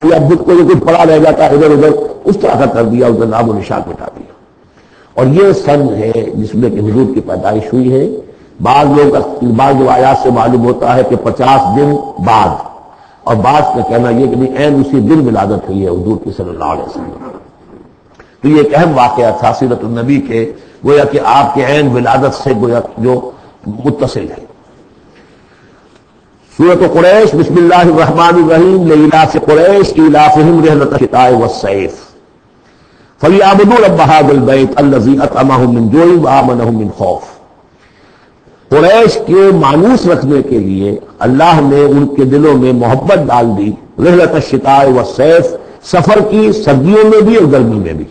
یا بدھ کو جو کچھ پڑا رہ جاتا ہے ادھر ادھر اس طرح کا کر دیا، اس کا نام و نشان مٹا دیا. اور یہ سن ہے جس میں کہ حضور کی پیدائش ہوئی ہے. بعض روایات سے معلوم ہوتا ہے کہ 50 دن بعد، اور بعض کا کہنا یہ کہ نہیں عین اسی دن ولادت ہوئی ہے حضور کی صلی اللہ علیہ وسلم. تو یہ ایک اہم واقعہ تھا سیرت النبی کے، گویا کہ آپ کے عین ولادت سے گویا جو متصل ہے. سورۃ قریش، بسم اللہ الرحمن الرحیم. لإلاف قریش إیلافہم رحلۃ الشتاء والصیف فلیعبدوا رب ھذا البیت الذی اطعمہم من جوع وآمنہم من خوف. قریش کے مانوس رکھنے کے لیے اللہ نے ان کے دلوں میں محبت ڈال دی. رحلۃ الشتاء والصیف، سفر کی سردیوں میں بھی اور گرمی میں بھی.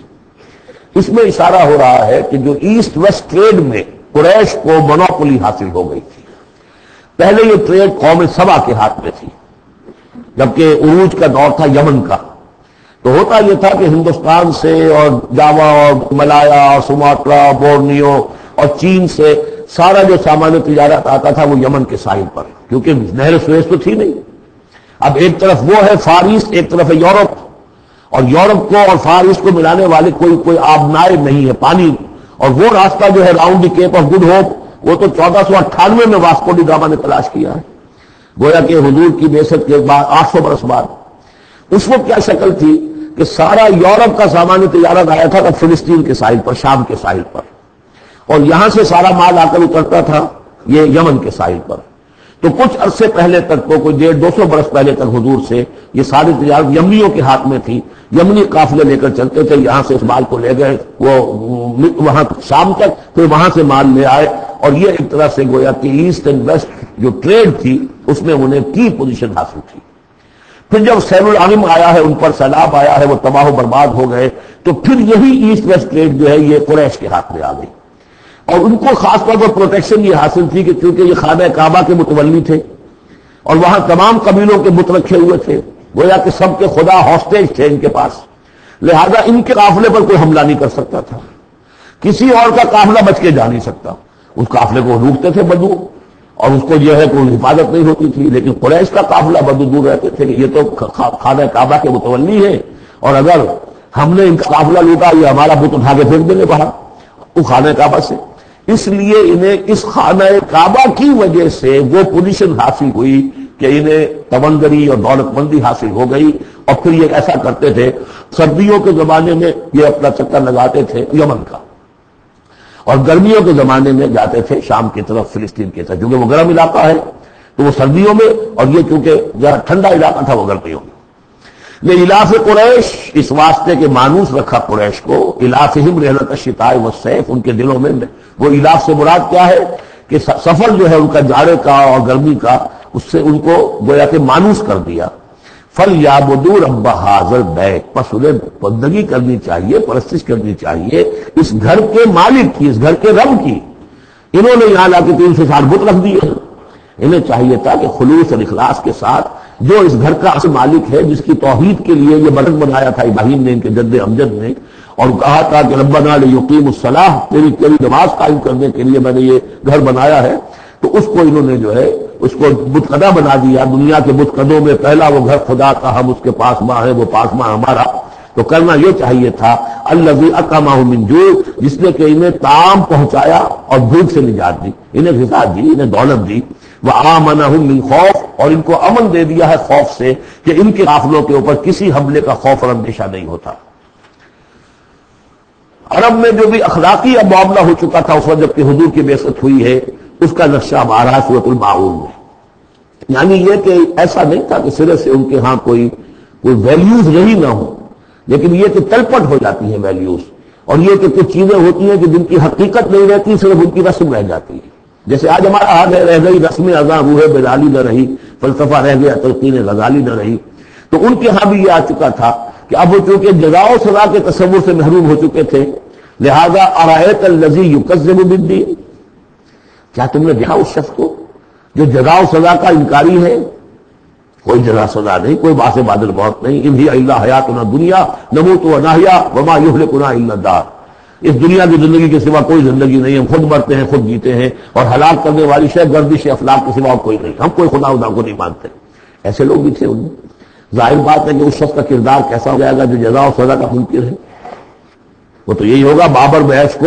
اس میں اشارہ ہو رہا ہے کہ جو ایسٹ ویسٹ ٹریڈ میں قریش کو مونوپولی حاصل ہو گئی تھی. پہلے یہ ٹریڈ قوم سبا کے ہاتھ میں تھی، جبکہ عروج کا دور تھا یمن کا. تو ہوتا یہ تھا کہ ہندوستان سے اور جاوا اور ملایا اور سماٹرا، بورنیو اور چین سے سارا جو سامان تجارت آتا تھا وہ یمن کے ساحل پر، کیونکہ نہر سویز تو تھی نہیں. اب ایک طرف وہ ہے فار ایسٹ، ایک طرف ہے یورپ، اور یورپ کو اور فار ایسٹ کو ملانے والے کوئی آبنائے نہیں ہے پانی. اور وہ راستہ جو ہے round the Cape of Good Hope, وہ تو 1498 میں واسکو ڈی گاما نے تلاش کیا ہے، گویا کہ حضور کی بعثت کے بعد 800 برس بعد. اس وقت کیا شکل تھی کہ سارا یورپ کا سامان تجارت آیا تھا فلسطین کے ساحل پر، شام کے ساحل پر، اور یہاں سے سارا مال آ کر اترتا تھا یہ یمن کے ساحل پر. تو کچھ عرصے پہلے تک کو کوئی 150-200 برس پہلے تک حضور سے یہ ساری تجارت یمنیوں کے ہاتھ میں تھی. یمنی قافلے لے کر چلتے تھے، یہاں سے اس مال کو لے گئے وہ وہاں شام تک، پھر وہاں سے مال لے آئے. اور یہ ایک طرح سے گویا کہ ایسٹ اینڈ ویسٹ جو ٹریڈ تھی اس میں انہیں کی پوزیشن حاصل تھی. پھر جب سیل العالم آیا ہے، ان پر سیلاب آیا ہے، وہ تباہ و برباد ہو گئے، تو پھر یہی ایسٹ ویسٹ ٹریڈ جو ہے یہ قریش کے ہاتھ میں آ گئی. اور ان کو خاص طور پر پروٹیکشن یہ حاصل تھی کہ چونکہ یہ خانہ کعبہ کے متولی تھے اور وہاں تمام قبیلوں کے بت رکھے ہوئے تھے، گویا کہ سب کے خدا ہاسٹیج تھے ان کے پاس، لہذا ان کے قافلے پر کوئی حملہ نہیں کر سکتا تھا. کسی اور کا قافلہ بچ کے جا نہیں سکتا. اس قافلے کو روکتے تھے بدو، اور اس کو جو ہے کوئی حفاظت نہیں ہوتی تھی. لیکن قریش کا قافلہ بدو دور رہتے تھے کہ یہ تو خانہ کعبہ کے متولی ہے، اور اگر ہم نے ان کا قافلہ لوٹا یہ ہمارا بت اٹھا کے پھینک دیں گے باہر وہ خانہ کعبہ سے. اس لیے انہیں اس خانہ کعبہ کی وجہ سے وہ پوزیشن حاصل ہوئی کہ انہیں تمندری اور دولت مندی حاصل ہو گئی. اور پھر یہ ایسا کرتے تھے، سردیوں کے زمانے میں یہ اپنا چکر لگاتے تھے یمن کا، اور گرمیوں کے زمانے میں جاتے تھے شام کی طرف، فلسطین کی طرف، کیونکہ وہ گرم علاقہ ہے تو وہ سردیوں میں، اور یہ چونکہ ذرا ٹھنڈا علاقہ تھا وہ گرمیوں میں. لإلاف قریش، اس واسطے کے مانوس رکھا قریش کو. إلافہم رحلۃ الشتاء والصیف، ان کے دلوں میں وہ الاف سے مراد کیا ہے کہ سفر جو ہے ان کا جاڑے کا اور گرمی کا، اس سے ان کو گویا کہ مانوس کر دیا. فَلْيَعْبُدُوا رَبَّ هَٰذَا الْبَيْتِ، پس انہیں بندگی کرنی چاہیے، پرستش کرنی چاہیے اس گھر کے مالک کی، اس گھر کے رب کی. انہوں نے یہاں لا کے 360 بت رکھ دیے. انہیں چاہیے تھا کہ خلوص اور اخلاص کے ساتھ جو اس گھر کا اصل مالک ہے، جس کی توحید کے لیے یہ برتن بنایا تھا ابراہیم نے، ان کے جد امجد نے، اور کہا تھا کہ ربنا لیقیموا الصلاۃ، تیری نماز قائم کرنے کے لیے میں نے یہ گھر بنایا ہے. تو اس کو انہوں نے جو ہے اس کو بت قدہ بنا دیا. دنیا کے بت قدوں میں پہلا وہ گھر خدا کا، ہم اس کے پاس ماں ہیں، وہ پاس ماں ہمارا. تو کرنا یہ چاہیے تھا الذی اطعمہم من جوع، جس نے کہ انہیں طعام پہنچایا اور بھوک سے نجات دی، انہیں غذا دی، انہیں دولت دی. وآمنہم من خوف، اور ان کو امن دے دیا ہے خوف سے کہ ان کے قافلوں کے اوپر کسی حملے کا خوف اور اندیشہ نہیں ہوتا. عرب میں جو بھی اخلاقی اب معاملہ ہو چکا تھا اس وقت جب کہ حضور کی بعثت ہوئی ہے، اس کا نقشہ اب آ رہا ہے سورۃ الماعون میں. یعنی یہ کہ ایسا نہیں تھا کہ سرے سے ان کے ہاں کوئی ویلیوز رہی نہ ہو، لیکن یہ کہ تلپٹ ہو جاتی ہیں ویلیوز، اور یہ کہ کچھ چیزیں ہوتی ہیں کہ جن کی حقیقت نہیں رہتی، صرف ان کی رسم رہ جاتی ہے. جیسے آج ہمارا حال ہے، رہ گئی رسم ازاں روح بلالی نہ رہی، فلسفہ رہ گیا تلقین غزالی نہ رہی. تو ان کے ہاں بھی یہ آ چکا تھا کہ اب وہ چونکہ جزا و سزا کے تصور سے محروم ہو چکے تھے، لہذا ارأیت الذی یکذب بالدین، کیا تم نے دیکھا اس شخص کو جو جزا و سزا کا انکاری ہے؟ کوئی جزا سزا نہیں، کوئی باعث بادل موت نہیں. ان ہی الا حیاتنا دنیا نموت ونحیا وما یہلکنا الا الدہر، اس دنیا کی زندگی کے سوا کوئی زندگی نہیں، ہم خود مرتے ہیں خود جیتے ہیں، اور ہلاک کرنے والی شے گردش افلاک کے سوا کوئی نہیں، ہم کوئی خدا کو نہیں مانتے. ایسے لوگ بھی تھے ان میں. ظاہر بات ہے کہ اس شخص کا کردار کیسا ہو جائے گا جو جزا و سزا کا منکر ہے؟ وہ تو یہی ہوگا بابر بحث کو